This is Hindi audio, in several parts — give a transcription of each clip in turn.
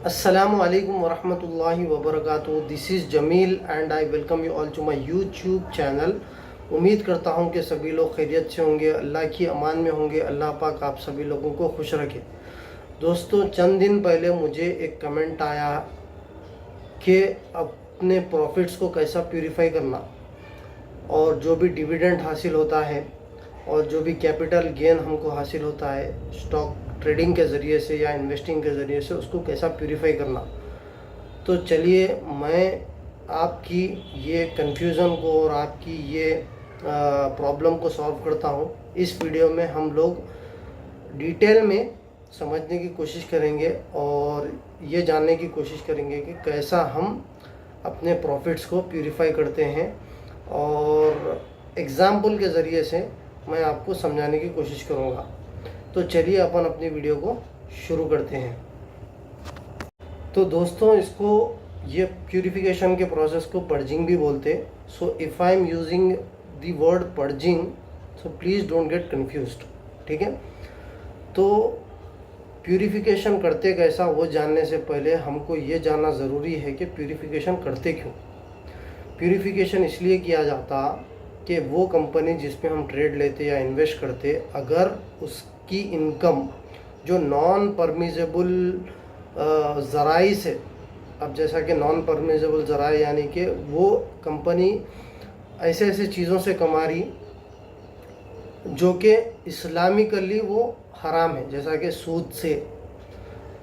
Assalamu alaikum wa rahmatullahi wa barakatuh. This is Jamil and I welcome you all to my YouTube channel. उम्मीद करता हूँ कि सभी लोग खैरियत से होंगे, अल्लाह की अमान में होंगे। अल्लाह पाक आप सभी लोगों को खुश रखे। दोस्तों, चंद दिन पहले मुझे एक कमेंट आया कि अपने प्रॉफिट्स को कैसा प्यूरीफाई करना, और जो भी डिविडेंड हासिल होता है और जो भी कैपिटल गेन हमको हासिल होता है स्टॉक ट्रेडिंग के ज़रिए से या इन्वेस्टिंग के ज़रिए से, उसको कैसा प्यूरीफाई करना। तो चलिए मैं आपकी ये कन्फ्यूज़न को और आपकी ये प्रॉब्लम को सॉल्व करता हूँ। इस वीडियो में हम लोग डिटेल में समझने की कोशिश करेंगे और ये जानने की कोशिश करेंगे कि कैसा हम अपने प्रॉफिट्स को प्यूरीफाई करते हैं, और एग्ज़ाम्पल के ज़रिए से मैं आपको समझाने की कोशिश करूँगा। तो चलिए अपन अपनी वीडियो को शुरू करते हैं। तो दोस्तों, इसको ये प्यूरिफिकेशन के प्रोसेस को पर्जिंग भी बोलते हैं। So if I am using the word purging, so please don't get confused, ठीक है। तो प्यूरिफिकेशन करते कैसा, वो जानने से पहले हमको ये जानना ज़रूरी है कि प्यूरिफिकेशन करते क्यों। प्यूरिफिकेशन इसलिए किया जाता कि वो कंपनी जिसमें हम ट्रेड लेते या इन्वेस्ट करते, अगर उसकी इनकम जो नॉन परमिजेबल ज़राई से, अब जैसा कि नॉन परमिजेबल ज़राई यानी कि वो कंपनी ऐसे ऐसे चीज़ों से कमा रही जो कि इस्लामिकली वो हराम है, जैसा कि सूद से,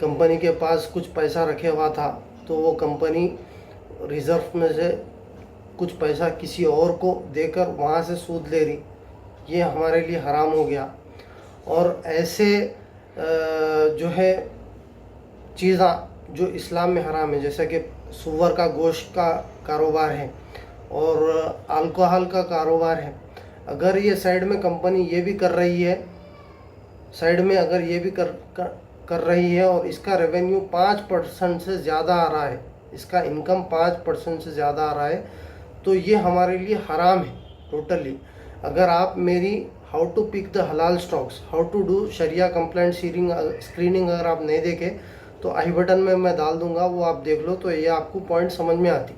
कंपनी के पास कुछ पैसा रखे हुआ था तो वो कंपनी रिज़र्व में से कुछ पैसा किसी और को देकर वहाँ से सूद ले रही, ये हमारे लिए हराम हो गया। और ऐसे जो है चीज़ें जो इस्लाम में हराम है, जैसा कि सूअर का गोश्त का कारोबार है और अल्कोहल का कारोबार है, अगर ये साइड में कंपनी ये भी कर रही है, साइड में अगर ये भी कर रही है और इसका रेवेन्यू 5% से ज़्यादा आ रहा है, इसका इनकम 5% से ज़्यादा आ रहा है, तो ये हमारे लिए हराम है टोटली। अगर आप मेरी हाउ टू पिक द हलाल स्टॉक्स, हाउ टू डू शरिया कंप्लाइंट स्क्रीनिंग अगर आप नहीं देखे तो आई बटन में मैं डाल दूंगा, वो आप देख लो तो ये आपको पॉइंट समझ में आती।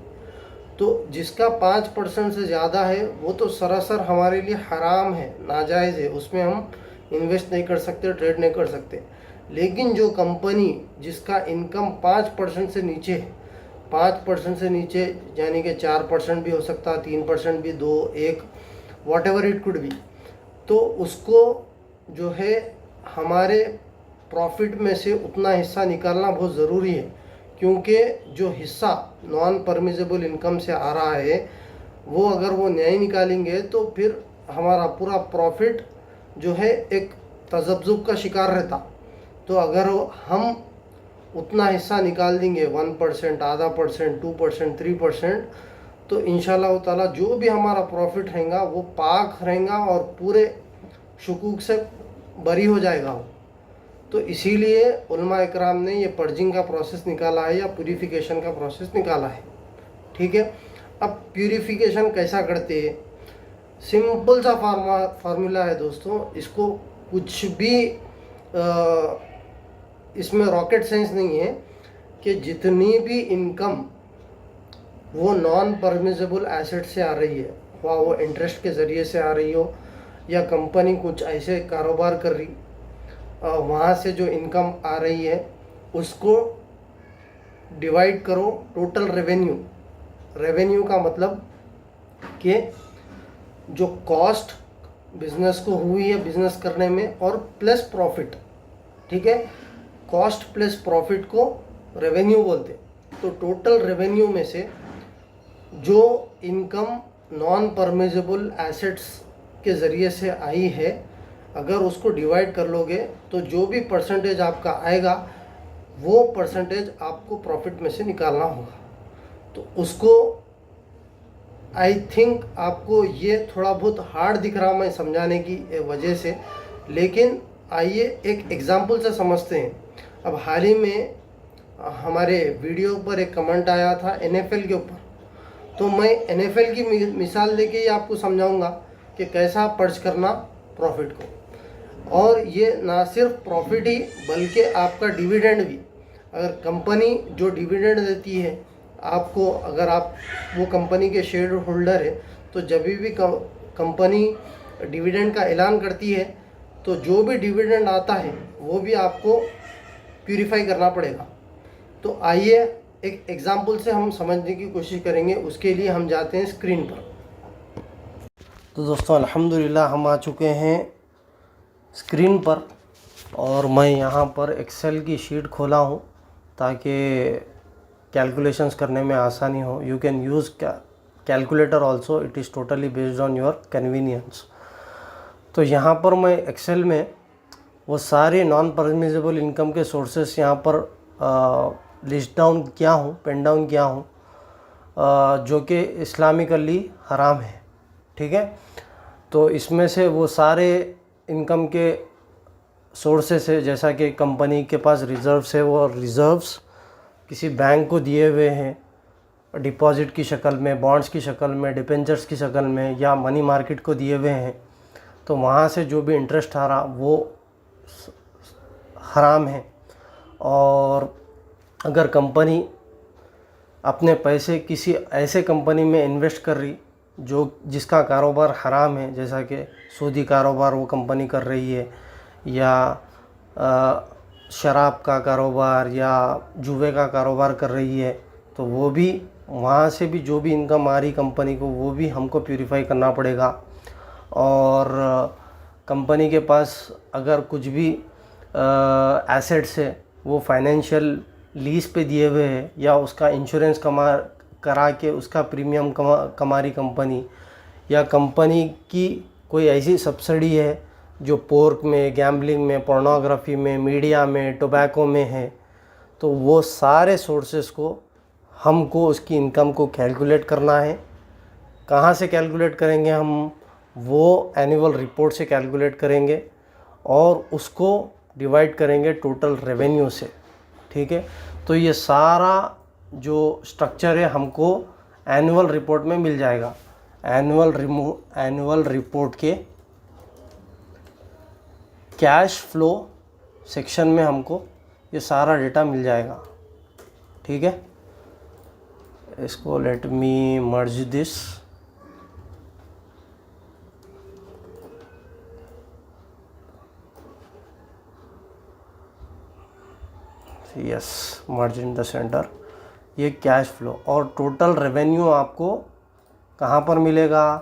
तो जिसका 5% से ज़्यादा है वो तो सरासर हमारे लिए हराम है, नाजायज़ है, उसमें हम इन्वेस्ट नहीं कर सकते, ट्रेड नहीं कर सकते। लेकिन जो कंपनी जिसका इनकम 5% से नीचे है, 5% से नीचे यानी कि 4% भी हो सकता है, 3% भी, 2, 1, what ever it could be, तो उसको जो है हमारे प्रॉफिट में से उतना हिस्सा निकालना बहुत ज़रूरी है, क्योंकि जो हिस्सा नॉन परमिजेबल इनकम से आ रहा है वो अगर वो नहीं निकालेंगे तो फिर हमारा पूरा प्रॉफिट जो है एक तज़ब्ज़ुब का शिकार रहता। तो अगर हम उतना हिस्सा निकाल देंगे 1%, आधा परसेंट, 2%, 3%, तो इंशाल्लाह ताला जो भी हमारा प्रॉफिट रहेगा वो पाक रहेगा और पूरे शुकूक से बरी हो जाएगा वो। तो इसीलिए उलमा इकराम ने ये पर्जिंग का प्रोसेस निकाला है या प्यूरिफिकेशन का प्रोसेस निकाला है, ठीक है। अब प्यूरिफिकेशन कैसा करते हैं, सिंपल सा फार्मूला है दोस्तों, इसको कुछ भी इसमें रॉकेट साइंस नहीं है कि जितनी भी इनकम वो नॉन परमिजेबल एसेट से आ रही है, वो इंटरेस्ट के ज़रिए से आ रही हो या कंपनी कुछ ऐसे कारोबार कर रही, वहाँ से जो इनकम आ रही है उसको डिवाइड करो टोटल रेवेन्यू का मतलब कि जो कॉस्ट बिजनेस को हुई है बिजनेस करने में और प्लस प्रॉफिट, ठीक है। कॉस्ट प्लस प्रॉफिट को रेवेन्यू बोलते। तो टोटल रेवेन्यू में से जो इनकम नॉन परमिजेबल एसेट्स के ज़रिए से आई है, अगर उसको डिवाइड कर लोगे तो जो भी परसेंटेज आपका आएगा वो परसेंटेज आपको प्रॉफिट में से निकालना होगा। तो उसको आई थिंक आपको ये थोड़ा बहुत हार्ड दिख रहा मैं समझाने की वजह से, लेकिन आइए एक एग्ज़ाम्पल से समझते हैं। अब हाल ही में हमारे वीडियो पर एक कमेंट आया था NFL के ऊपर, तो मैं NFL की मिसाल लेके ही आपको समझाऊंगा कि कैसा पर्च करना प्रॉफिट को। और ये ना सिर्फ प्रॉफिट ही बल्कि आपका डिविडेंड भी, अगर कंपनी जो डिविडेंड देती है आपको, अगर आप वो कंपनी के शेयर होल्डर है, तो जब भी कंपनी डिविडेंड का ऐलान करती है तो जो भी डिविडेंड आता है वो भी आपको प्यूरिफाई करना पड़ेगा। तो आइए एक एग्जांपल से हम समझने की कोशिश करेंगे। उसके लिए हम जाते हैं स्क्रीन पर। तो दोस्तों अल्हम्दुलिल्लाह हम आ चुके हैं स्क्रीन पर, और मैं यहाँ पर एक्सेल की शीट खोला हूँ ताकि कैलकुलेशंस करने में आसानी हो। You can use calculator also, it is totally based on your convenience. तो यहाँ पर मैं एक्सेल में वो सारे नॉन परमिसेबल इनकम के सोर्सेस यहाँ पर लिस्ट डाउन किया हूँ, पेन डाउन किया हूँ, जो कि इस्लामिकली हराम है। ठीक है, तो इसमें से वो सारे इनकम के सोर्सेस है, जैसा कि कंपनी के पास रिज़र्व्स है, वो रिज़र्व्स किसी बैंक को दिए हुए हैं डिपॉजिट की शक्ल में, बॉन्ड्स की शक्ल में, डिबेंचर्स की शक्ल में, या मनी मार्केट को दिए हुए हैं, तो वहाँ से जो भी इंटरेस्ट आ रहा वो हराम है। और अगर कंपनी अपने पैसे किसी ऐसे कंपनी में इन्वेस्ट कर रही जिसका कारोबार हराम है, जैसा कि सूदी कारोबार वो कंपनी कर रही है, या शराब का कारोबार या जुए का कारोबार कर रही है, तो वो भी वहाँ से भी जो भी इनकम आ रही कंपनी को वो भी हमको प्यूरिफाई करना पड़ेगा। और कंपनी के पास अगर कुछ भी एसेट्स है वो फाइनेंशियल लीज पे दिए हुए हैं, या उसका इंश्योरेंस करा के उसका प्रीमियम कमा रही कंपनी, या कंपनी की कोई ऐसी सब्सिडी है जो पोर्क में, गैम्बलिंग में, पोर्नोग्राफी में, मीडिया में, टोबैको में है, तो वो सारे सोर्सेस को हमको उसकी इनकम को कैलकुलेट करना है। कहाँ से कैलकुलेट करेंगे हम? वो एनुअल रिपोर्ट से कैलकुलेट करेंगे और उसको डिवाइड करेंगे टोटल रेवेन्यू से। ठीक है, तो ये सारा जो स्ट्रक्चर है हमको एनुअल रिपोर्ट में मिल जाएगा। एनुअल रिपोर्ट के कैश फ्लो सेक्शन में हमको ये सारा डेटा मिल जाएगा। ठीक है, इसको late me merge this. Yes, merge in the centre. ये कैश फ्लो और टोटल रेवेन्यू आपको कहाँ पर मिलेगा?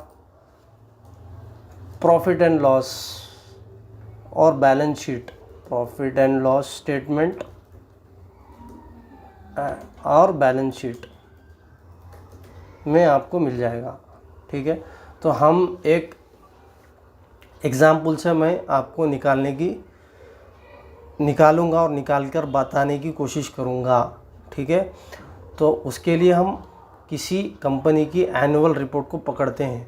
प्रॉफिट एंड लॉस और balance sheet, profit and loss statement और बैलेंस शीट में आपको मिल जाएगा। ठीक है, तो हम एक एग्ज़ाम्पल से मैं आपको निकालूंगा और निकाल कर बताने की कोशिश करूंगा। ठीक है, तो उसके लिए हम किसी कंपनी की एनुअल रिपोर्ट को पकड़ते हैं।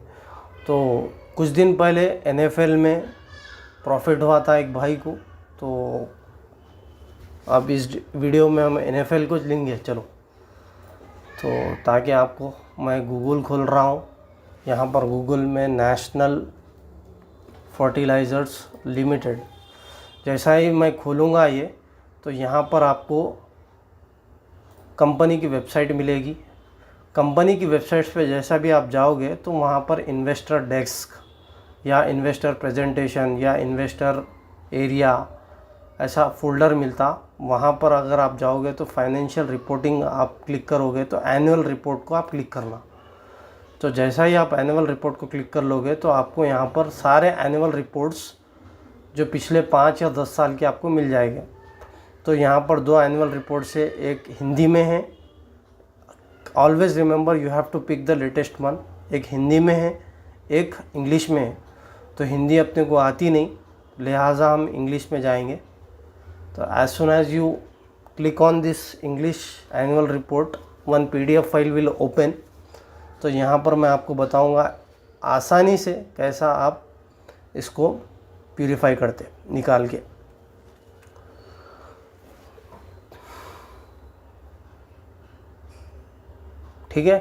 तो कुछ दिन पहले NFL में प्रॉफिट हुआ था एक भाई को, तो अब इस वीडियो में हम NFL को लेंगे। चलो, तो ताकि आपको, मैं गूगल खोल रहा हूँ, यहाँ पर गूगल में नेशनल फर्टिलाइज़र्स लिमिटेड, जैसा ही मैं खोलूँगा ये, तो यहाँ पर आपको कंपनी की वेबसाइट मिलेगी। कंपनी की वेबसाइट्स पे जैसा भी आप जाओगे तो वहाँ पर इन्वेस्टर डेस्क या इन्वेस्टर प्रेजेंटेशन या इन्वेस्टर एरिया ऐसा फोल्डर मिलता। वहाँ पर अगर आप जाओगे तो फाइनेंशियल रिपोर्टिंग आप क्लिक करोगे तो एनुअल रिपोर्ट को आप क्लिक करना। तो जैसा ही आप एनुअल रिपोर्ट को क्लिक कर लोगे तो आपको यहाँ पर सारे एनुअल रिपोर्ट्स जो पिछले 5 या 10 साल के आपको मिल जाएंगे। तो यहाँ पर 2 एनुअल रिपोर्ट से, एक हिंदी में है, always remember you have to pick the latest one. एक हिंदी में है, एक इंग्लिश में है। तो हिंदी अपने को आती नहीं, लिहाजा हम इंग्लिश में जाएंगे। तो as soon as you click on this English annual report, one PDF file will open. तो यहाँ पर मैं आपको बताऊँगा आसानी से कैसा आप इसको प्यूरिफाई करते निकाल के। ठीक है,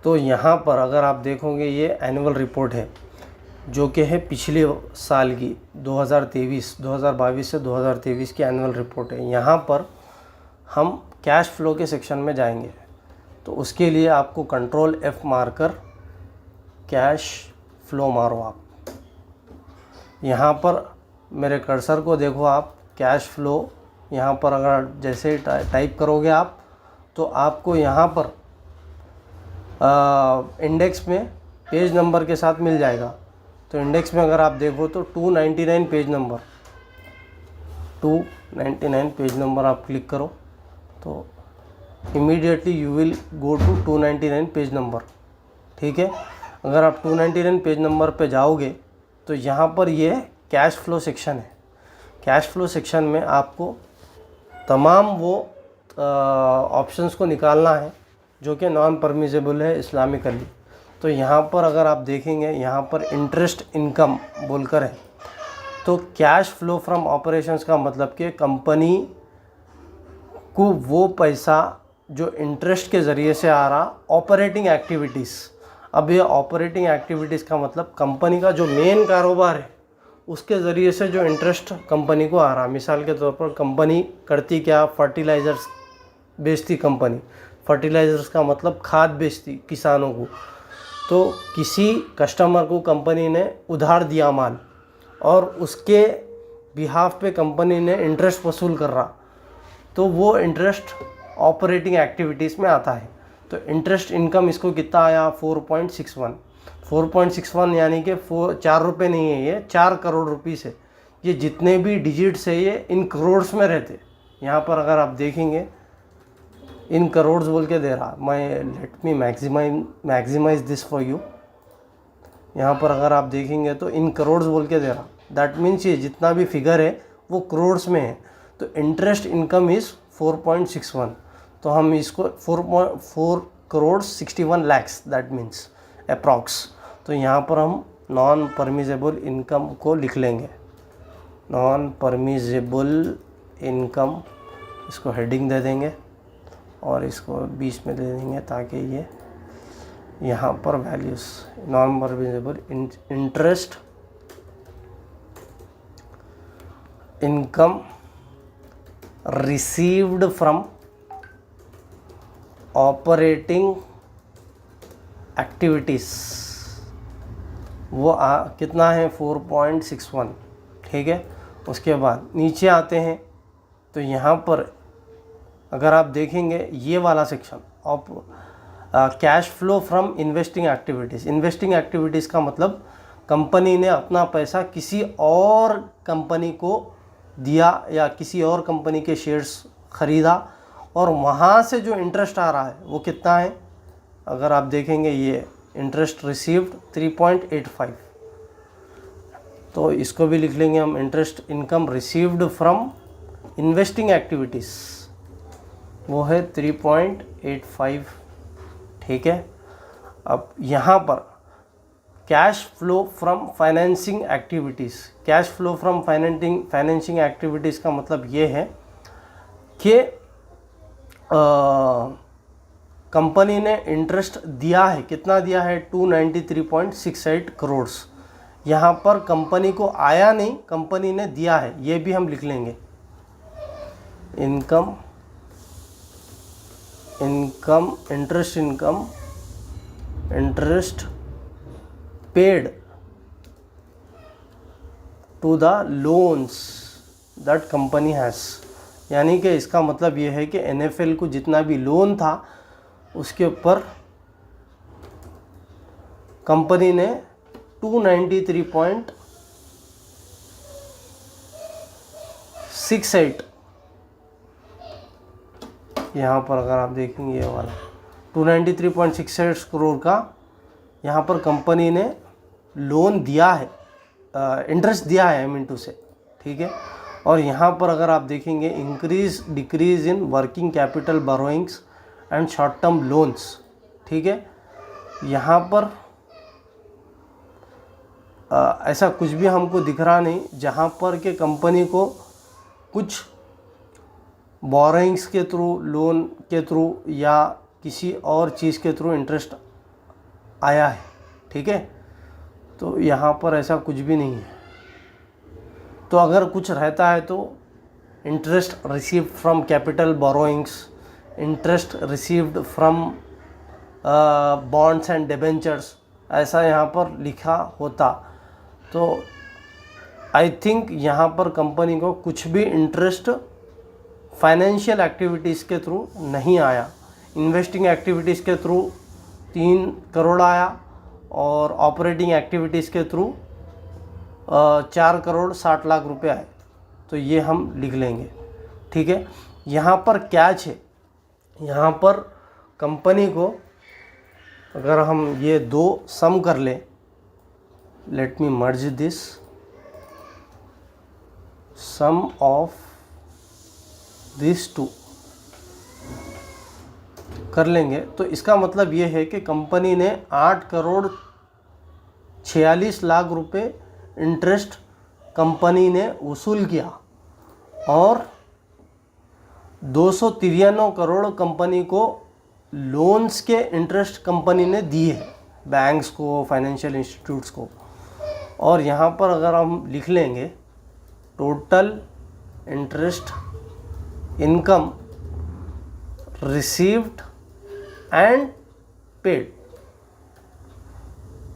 तो यहाँ पर अगर आप देखोगे ये एनुअल रिपोर्ट है जो कि है पिछले साल की 2023 2022 से 2023 की एनुअल रिपोर्ट है। यहाँ पर हम कैश फ्लो के सेक्शन में जाएंगे। तो उसके लिए आपको कंट्रोल F मारकर कैश फ्लो मारो। आप यहाँ पर मेरे कर्सर को देखो, आप कैश फ्लो यहाँ पर अगर जैसे टाइप करोगे आप, तो आपको यहाँ पर इंडेक्स में पेज नंबर के साथ मिल जाएगा। तो इंडेक्स में अगर आप देखो तो 299 पेज नंबर, 299 पेज नंबर आप क्लिक करो तो immediately you will go to 299 page number. ठीक है, अगर आप 299 पेज नंबर पे जाओगे तो यहाँ पर ये कैश फ्लो सेक्शन है। कैश फ्लो सेक्शन में आपको तमाम वो ऑप्शंस को निकालना है जो कि नॉन परमिसेबल है इस्लामिकली। तो यहाँ पर अगर आप देखेंगे, यहाँ पर इंटरेस्ट इनकम बोलकर है। तो कैश फ्लो फ्रॉम ऑपरेशंस का मतलब कि कंपनी को वो पैसा जो इंटरेस्ट के ज़रिए से आ रहा, ऑपरेटिंग एक्टिविटीज़। अब ये ऑपरेटिंग एक्टिविटीज़ का मतलब कंपनी का जो मेन कारोबार है उसके ज़रिए से जो इंटरेस्ट कंपनी को आ रहा। मिसाल के तौर पर कंपनी करती क्या, फर्टिलाइज़र्स बेचती कंपनी। फर्टिलाइज़र्स का मतलब खाद बेचती किसानों को। तो किसी कस्टमर को कंपनी ने उधार दिया माल और उसके बिहाफ पे कंपनी ने इंटरेस्ट वसूल कर रहा, तो वो इंटरेस्ट ऑपरेटिंग एक्टिविटीज़ में आता है। तो इंटरेस्ट इनकम इसको कितना आया, 4.61। 4.61 यानी कि 4 रुपये नहीं है, ये 4 करोड़ रुपीस है। ये जितने भी डिजिट्स है ये इन करोड्स में रहते। यहाँ पर अगर आप देखेंगे इन करोड्स बोल के दे रहा। मैं let me maximise this for you. यहाँ पर अगर आप देखेंगे तो इन करोड्स बोल के दे रहा। दैट मीन्स ये जितना भी फिगर है वो करोड्स में है। तो इंटरेस्ट इनकम इज़ 4.61। तो हम इसको 4 crore 61 lakhs that means approx. तो यहाँ पर हम नॉन परमिसेबल इनकम को लिख लेंगे, नॉन परमिसेबल इनकम। इसको हेडिंग दे देंगे और इसको बीच में दे देंगे ताकि ये यहाँ पर values non permissible interest income received from operating activities, वो कितना है 4.61। ठीक है, उसके बाद नीचे आते हैं तो यहाँ पर अगर आप देखेंगे ये वाला section of cash flow from investing activities. Investing activities का मतलब कंपनी ने अपना पैसा किसी और कंपनी को दिया या किसी और कंपनी के शेयर्स ख़रीदा और वहाँ से जो इंटरेस्ट आ रहा है वो कितना है। अगर आप देखेंगे ये इंटरेस्ट रिसीव्ड 3.85। तो इसको भी लिख लेंगे हम, interest income received from investing activities, वो है 3.85। ठीक है, अब यहाँ पर cash flow from financing activities. Cash flow from financing activities का मतलब ये है कि कंपनी ने इंटरेस्ट दिया है, कितना दिया है 293.68 करोड़। यहाँ पर कंपनी को आया नहीं, कंपनी ने दिया है, ये भी हम लिख लेंगे। Income interest paid to the loans that company has. यानी कि इसका मतलब ये है कि NFL को जितना भी लोन था उसके ऊपर कंपनी ने 293.68, यहाँ पर अगर आप देखेंगे ये वाला 293.68 करोड़ का यहाँ पर कंपनी ने लोन दिया है, इंटरेस्ट दिया है, आई मीन टू से। ठीक है, और यहाँ पर अगर आप देखेंगे increase decrease in working capital borrowings and short term loans. ठीक है, यहाँ पर ऐसा कुछ भी हमको दिख रहा नहीं जहाँ पर कि कंपनी को कुछ बोरोइंग्स के थ्रू, लोन के थ्रू या किसी और चीज़ के थ्रू इंटरेस्ट आया है। ठीक है, तो यहाँ पर ऐसा कुछ भी नहीं है। तो अगर कुछ रहता है तो interest received from capital borrowings, interest received from bonds and debentures, ऐसा यहाँ पर लिखा होता तो आई थिंक यहाँ पर कंपनी को कुछ भी इंटरेस्ट फाइनेंशियल एक्टिविटीज़ के थ्रू नहीं आया। इन्वेस्टिंग एक्टिविटीज़ के थ्रू 3 करोड़ आया और ऑपरेटिंग एक्टिविटीज़ के थ्रू 4 करोड़ 60 लाख रुपए आए। तो ये हम लिख लेंगे, ठीक है। यहाँ पर कैच है, यहाँ पर कंपनी को अगर हम ये 2 सम कर लें, let me merge this, sum of this 2 कर लेंगे तो इसका मतलब ये है कि कंपनी ने 8 करोड़ 46 लाख रुपए इंटरेस्ट कंपनी ने वसूल किया और 293 करोड़ कंपनी को लोन्स के इंटरेस्ट कंपनी ने दिए है, बैंक्स को, फाइनेंशियल इंस्टीट्यूट्स को। और यहाँ पर अगर हम लिख लेंगे total interest income received and paid,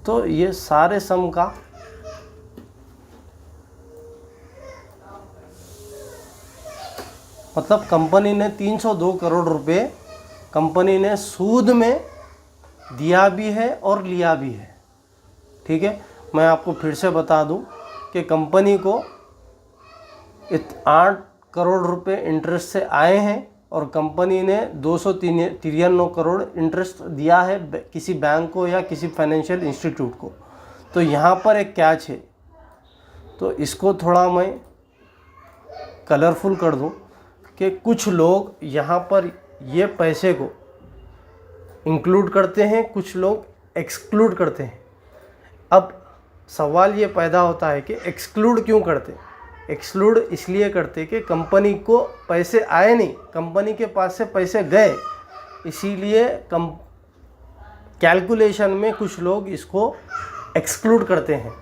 तो ये सारे सम का मतलब कंपनी ने 302 करोड़ रुपए कंपनी ने सूद में दिया भी है और लिया भी है, ठीक है। मैं आपको फिर से बता दूं कि कंपनी को 8 करोड़ रुपए इंटरेस्ट से आए हैं और कंपनी ने 293 करोड़ इंटरेस्ट दिया है किसी बैंक को या किसी फाइनेंशियल इंस्टीट्यूट को। तो यहाँ पर एक कैच है, तो इसको थोड़ा मैं कलरफुल कर दूं कि कुछ लोग यहाँ पर ये पैसे को इंक्लूड करते हैं, कुछ लोग एक्सक्लूड करते हैं। अब सवाल ये पैदा होता है कि एक्सक्लूड क्यों करते? एक्सक्लूड इसलिए करते कि कंपनी को पैसे आए नहीं, कंपनी के पास से पैसे गए, इसीलिए कैलकुलेशन में कुछ लोग इसको एक्सक्लूड करते हैं।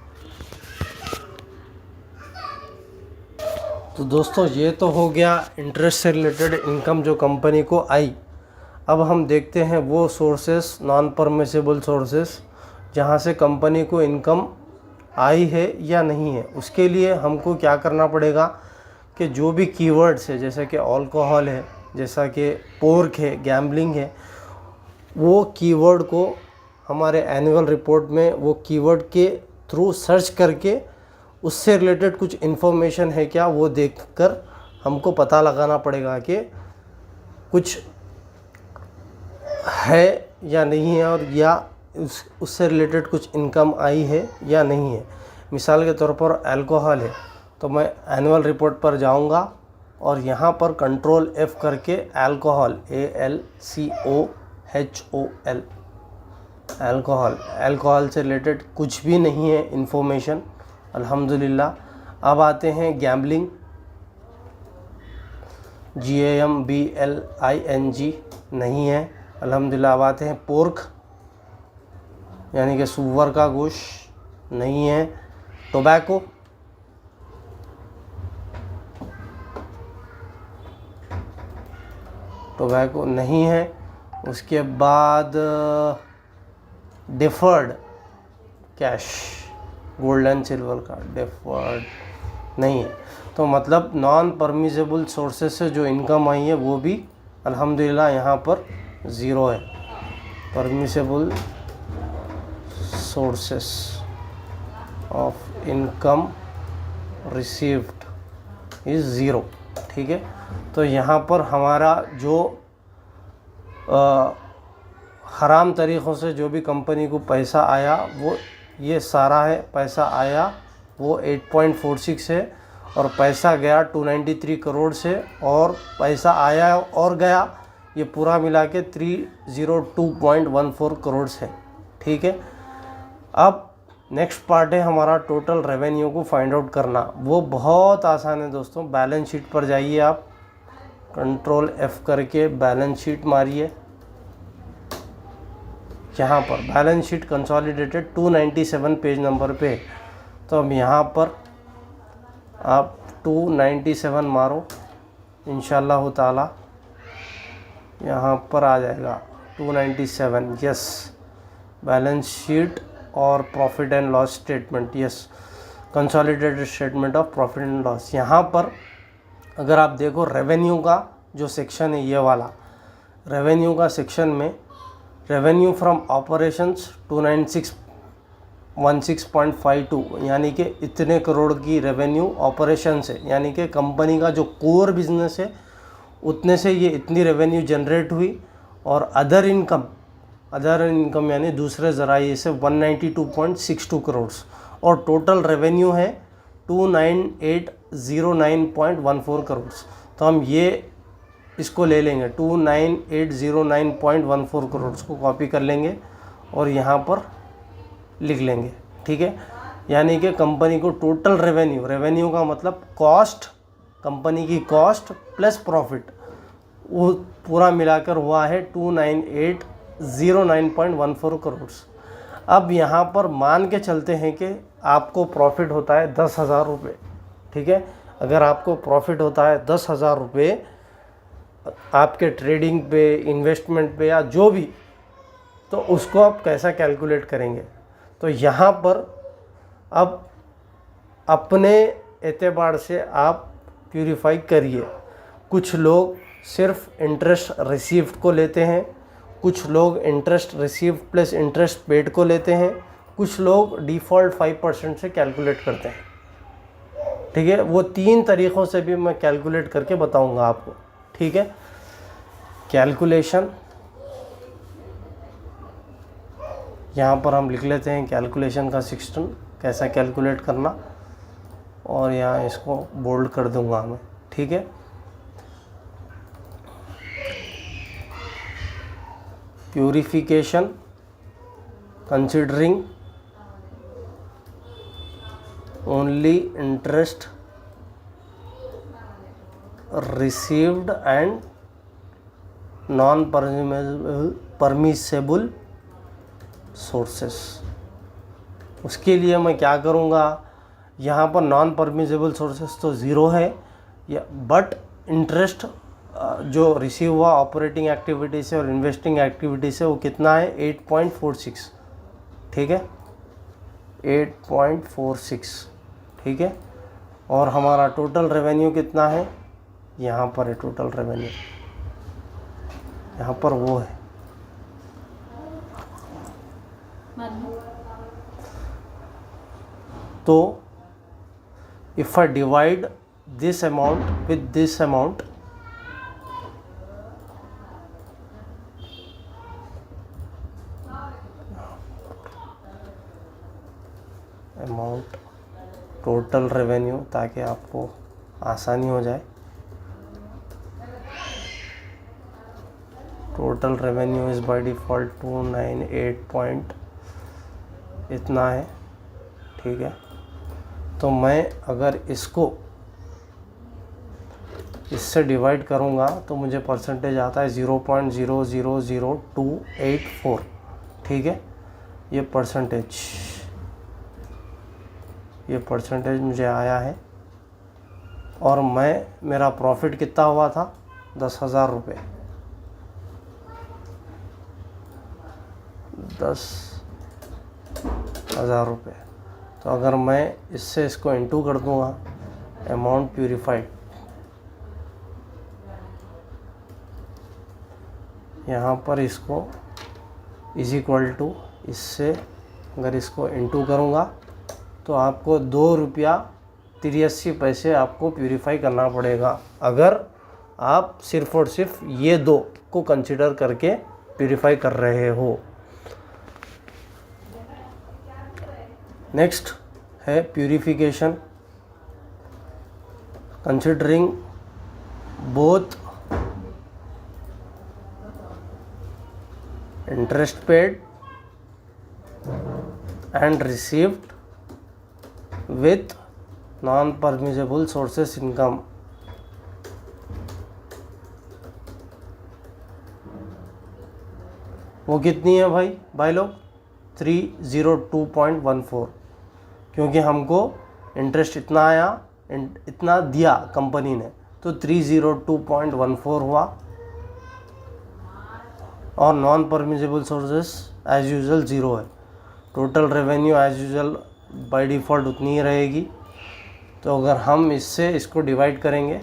तो दोस्तों ये तो हो गया इंटरेस्ट से रिलेटेड इनकम जो कंपनी को आई। अब हम देखते हैं वो सोर्सेस, नॉन परमिसेबल सोर्सेस, जहाँ से कंपनी को इनकम आई है या नहीं है। उसके लिए हमको क्या करना पड़ेगा कि जो भी कीवर्ड्स है, जैसे कि अल्कोहल है, जैसा कि पोर्क है, गैम्बलिंग है, वो कीवर्ड को हमारे एनुअल रिपोर्ट में वो कीवर्ड के थ्रू सर्च करके उससे रिलेटेड कुछ इन्फॉर्मेशन है क्या वो देखकर हमको पता लगाना पड़ेगा कि कुछ है या नहीं है और या उससे रिलेटेड कुछ इनकम आई है या नहीं है। मिसाल के तौर पर अल्कोहल है तो मैं एनुअल रिपोर्ट पर जाऊंगा और यहाँ पर कंट्रोल F करके अल्कोहल ALCOHOL अल्कोहल से रिलेटेड कुछ भी नहीं है इन्फॉर्मेशन, अल्हम्दुलिल्लाह। अब आते हैं गैम्बलिंग, GAMBLING नहीं है, अल्हम्दुलिल्लाह। अब आते हैं पोर्क यानी कि सुअर का गोश्त नहीं है। टोबैको नहीं है। उसके बाद deferred cash, gold and silver का डिफर्ड नहीं है। तो मतलब नॉन परमिसेबल सोर्सेस से जो इनकम आई है वो भी अल्हम्दुलिल्लाह यहाँ पर ज़ीरो है। Permissible sources of income received is zero, ठीक है। तो यहाँ पर हमारा जो हराम तरीक़ों से जो भी कंपनी को पैसा आया वो ये सारा है। पैसा आया वो 8.46 है और पैसा गया 293 करोड़ से, और पैसा आया और गया ये पूरा मिला के 302.14 करोड़ है, ठीक है। अब नेक्स्ट पार्ट है हमारा टोटल रेवेन्यू को फाइंड आउट करना। वो बहुत आसान है दोस्तों। बैलेंस शीट पर जाइए, आप कंट्रोल F करके बैलेंस शीट मारिए। यहाँ पर balance sheet consolidated 297 page number पे। तो अब यहाँ पर आप 297 मारो इंशाल्लाह ताला यहाँ पर आ जाएगा 297। यस, बैलेंस शीट और profit and loss statement, yes, consolidated statement of profit and loss. यहाँ पर अगर आप देखो रेवेन्यू का जो सेक्शन है, ये वाला रेवेन्यू का सेक्शन में रेवेन्यू फ्रॉम ऑपरेशंस 29616.52, यानी कि इतने करोड़ की रेवेन्यू ऑपरेशन से, यानी कि कंपनी का जो कोर बिजनेस है उतने से ये इतनी रेवेन्यू जनरेट हुई। और अदर इनकम यानी दूसरे ज़राए से 192.62 करोड़, और टोटल रेवेन्यू है 29809.14 करोड़। तो हम ये इसको ले लेंगे 29809.14 करोड़ को कॉपी कर लेंगे और यहाँ पर लिख लेंगे, ठीक है। यानी कि कंपनी को टोटल रेवेन्यू का मतलब कॉस्ट, कंपनी की कॉस्ट प्लस प्रॉफिट, वो पूरा मिलाकर हुआ है 29809.14 करोड़। अब यहाँ पर मान के चलते हैं कि आपको प्रॉफिट होता है 10,000 रुपये, ठीक है। अगर आपको प्रॉफिट होता है 10,000 रुपये आपके ट्रेडिंग पे, इन्वेस्टमेंट पे या जो भी, तो उसको आप कैसा कैलकुलेट करेंगे। तो यहाँ पर अब अपने एतबार से आप प्यूरिफाई करिए। कुछ लोग सिर्फ इंटरेस्ट रिसीव्ड को लेते हैं, कुछ लोग interest received plus interest paid को लेते हैं, कुछ लोग डिफ़ॉल्ट 5% से कैलकुलेट करते हैं, ठीक है। वो 3 तरीक़ों से भी मैं कैलकुलेट करके बताऊंगा आपको, ठीक है। कैलकुलेशन, यहाँ पर हम लिख लेते हैं कैलकुलेशन का सिस्टम कैसा कैलकुलेट करना, और यहाँ इसको बोल्ड कर दूंगा मैं, ठीक है। Purification considering only interest received and non permissible sources. उसके लिए मैं क्या करूँगा, यहाँ पर नॉन परमिसेबल सोर्सेस तो ज़ीरो है, या बट इंटरेस्ट जो रिसीव हुआ ऑपरेटिंग एक्टिविटी से और इन्वेस्टिंग एक्टिविटी से वो कितना है 8.46, ठीक है, 8.46, ठीक है। और हमारा टोटल रेवेन्यू कितना है, यहाँ पर है टोटल रेवेन्यू, यहाँ पर वो है। तो if I divide this amount with this amount, total revenue, ताकि आपको आसानी हो जाए। Total revenue is by default 298 point इतना है, ठीक है। तो मैं अगर इसको इससे डिवाइड करूँगा तो मुझे परसेंटेज आता है 0.000284, ठीक है। ये परसेंटेज मुझे आया है। और मेरा प्रॉफिट कितना हुआ था 10,000 रुपये, 10,000 रुपये। तो अगर मैं इससे इसको इंटू कर दूँगा, अमाउंट प्यूरिफाइड, यहाँ पर इसको इज इक्वल टू, इससे अगर इसको इंटू करूँगा तो आपको 2 रुपया 83 पैसे आपको प्यूरिफाई करना पड़ेगा, अगर आप सिर्फ़ और सिर्फ ये 2 को कंसिडर करके प्यूरिफाई कर रहे हो। नेक्स्ट है purification considering both interest paid and received with non-permissible sources income। वो कितनी है भाई लोग 302.14, क्योंकि हमको इंटरेस्ट इतना आया, इतना दिया कंपनी ने, तो 302.14 हुआ। और non permissible sources as usual 0 है। Total revenue as usual by default उतनी ही रहेगी। तो अगर हम इससे इसको डिवाइड करेंगे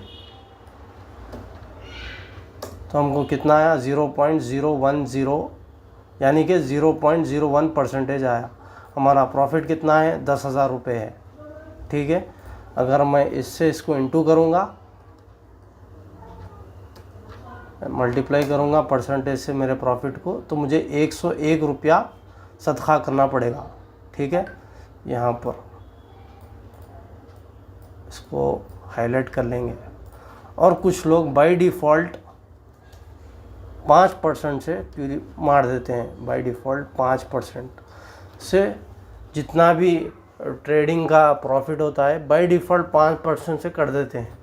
तो हमको कितना आया 0.010, यानी कि 0.01% आया। हमारा प्रॉफिट कितना है 10,000 रुपये है। ठीक है, अगर मैं इससे इसको इंटू करूँगा, मल्टीप्लाई करूँगा परसेंटेज से मेरे प्रॉफिट को, तो मुझे 101 रुपया सदका करना पड़ेगा। ठीक है, यहाँ पर इसको हाईलाइट कर लेंगे। और कुछ लोग बाय डिफ़ॉल्ट 5% से मार देते हैं। बाय डिफ़ॉल्ट 5% से जितना भी ट्रेडिंग का प्रॉफिट होता है बाय डिफ़ॉल्ट 5% से कर देते हैं।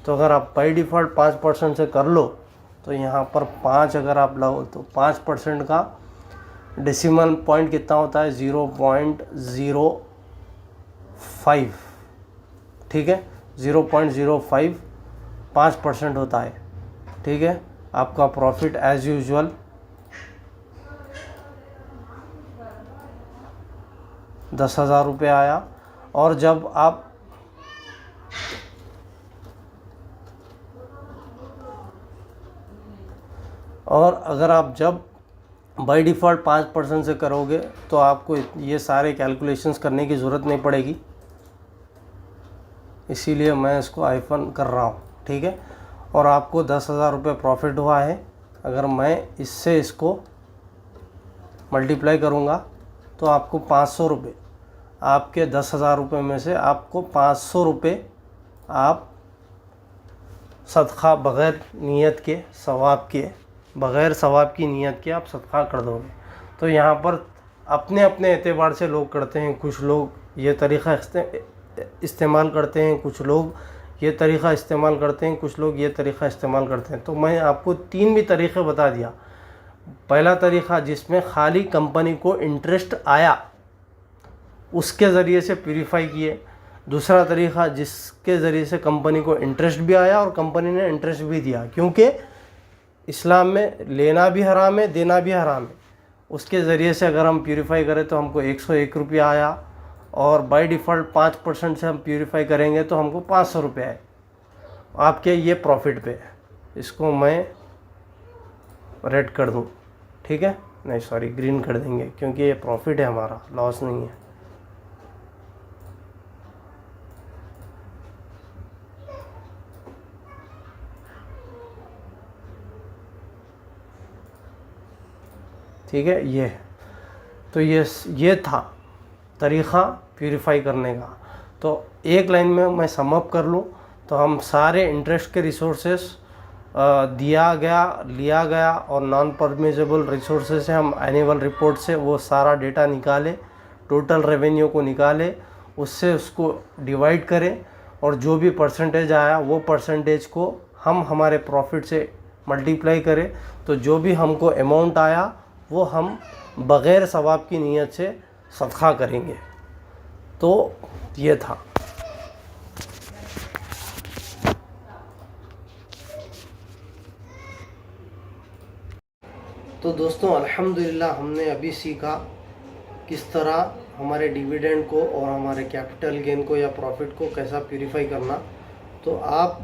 तो अगर आप बाय डिफ़ॉल्ट 5% से कर लो तो यहाँ पर 5 अगर आप लो तो 5% का डेसिमल पॉइंट कितना होता है 0.05। ठीक है, 0.05 5% होता है। ठीक है, आपका प्रॉफिट एज यूजुअल 10,000 रुपये आया। और जब आप अगर आप जब बाय डिफ़ॉल्ट 5% से करोगे तो आपको ये सारे कैलकुलेशंस करने की ज़रूरत नहीं पड़ेगी, इसीलिए मैं इसको आइफन कर रहा हूँ। ठीक है, और आपको 10,000 रुपये प्रॉफिट हुआ है। अगर मैं इससे इसको मल्टीप्लाई करूँगा तो आपको 500 रुपये, आपके 10,000 रुपये में से आपको 500 रुपये आप सदका बग़ैर नियत के, सवाब के, बग़ैर सवाब की नियत के आप सदका कर दोगे। तो यहाँ पर अपने अपने एतबार से लोग करते हैं। कुछ लोग ये तरीक़ा इस्तेमाल करते हैं, कुछ लोग ये तरीक़ा इस्तेमाल करते हैं, कुछ लोग ये तरीक़ा इस्तेमाल करते हैं। तो मैं आपको 3 भी तरीक़े बता दिया। पहला तरीक़ा जिसमें खाली कंपनी को इंटरेस्ट आया उसके ज़रिए से प्यूरीफाई किए। दूसरा तरीक़ा जिसके ज़रिए से कंपनी को इंटरेस्ट भी आया और कंपनी ने इंटरेस्ट भी दिया, क्योंकि इस्लाम में लेना भी हराम है, देना भी हराम है। उसके ज़रिए से अगर हम प्यूरीफाई करें तो हमको 101 रुपया आया, और बाय डिफ़ॉल्ट 5% से हम प्यूरीफाई करेंगे तो हमको 500 रुपये आए आपके ये प्रॉफिट पे। इसको मैं रेड कर दूँ, ठीक है, नहीं सॉरी ग्रीन कर देंगे, क्योंकि ये प्रॉफिट है हमारा, लॉस नहीं है। ठीक है, ये तो ये था तरीक़ा प्यूरीफाई करने का। तो एक लाइन में मैं सम अप कर लूँ तो हम सारे इंटरेस्ट के रिसोर्सेस लिया गया और नॉन परमिसेबल रिसोर्सेज से हम एनुअल रिपोर्ट से वो सारा डेटा निकाले, टोटल रेवेन्यू को निकाले, उससे उसको डिवाइड करें और जो भी परसेंटेज आया वो परसेंटेज को हम हमारे प्रॉफिट से मल्टीप्लाई करें। तो जो भी हमको अमाउंट आया वो हम बग़ैर सवाब की नीयत से सदका करेंगे। तो ये था। तो दोस्तों अल्हम्दुलिल्लाह हमने अभी सीखा किस तरह हमारे डिविडेंड को और हमारे कैपिटल गेन को या प्रॉफिट को कैसा प्यूरीफाई करना। तो आप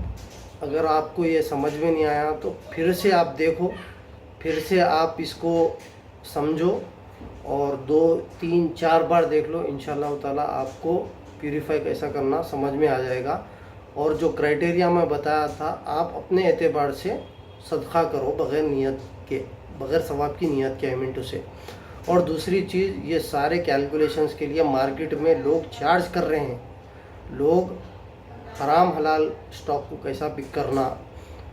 अगर आपको ये समझ में नहीं आया तो फिर से आप देखो, फिर से आप इसको समझो और 2, 3, 4 बार देख लो। इंशाल्लाह ताला आपको प्यूरीफाई कैसा करना समझ में आ जाएगा। और जो क्राइटेरिया मैं बताया था आप अपने एतबार से सदका करो बग़ैर नियत के, बग़ैर सवाब की नियत के, आई मीन टू से। और दूसरी चीज़, ये सारे कैलकुलेशंस के लिए मार्केट में लोग चार्ज कर रहे हैं। लोग हराम हलाल स्टॉक को कैसा पिक करना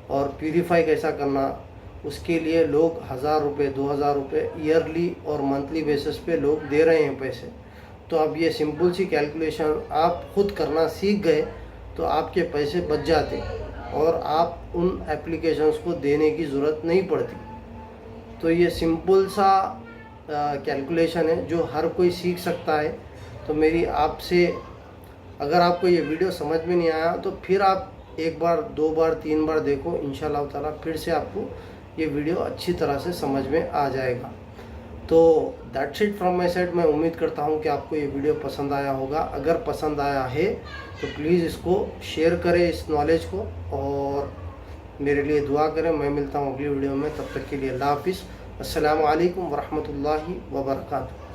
और प्यूरीफाई कैसा करना, उसके लिए लोग 1000 रुपये, 2000 रुपये ईयरली और मंथली बेसिस पे लोग दे रहे हैं पैसे। तो अब ये सिंपल सी कैलकुलेशन आप खुद करना सीख गए तो आपके पैसे बच जाते और आप उन एप्लीकेशंस को देने की ज़रूरत नहीं पड़ती। तो ये सिंपल सा कैलकुलेशन है जो हर कोई सीख सकता है। तो मेरी आपसे, अगर आपको ये वीडियो समझ में नहीं आया तो फिर आप एक बार, दो बार, तीन बार देखो, इंशाल्लाह ताला फिर से आपको ये वीडियो अच्छी तरह से समझ में आ जाएगा। तो that's it from my side. मैं उम्मीद करता हूँ कि आपको ये वीडियो पसंद आया होगा। अगर पसंद आया है तो प्लीज़ इसको शेयर करें, इस नॉलेज को, और मेरे लिए दुआ करें। मैं मिलता हूँ अगली वीडियो में, तब तक के लिए अल्लाह हाफिज़। अस्सलामु अलैकुम वरहमतुल्लाहि वबरकातुहू।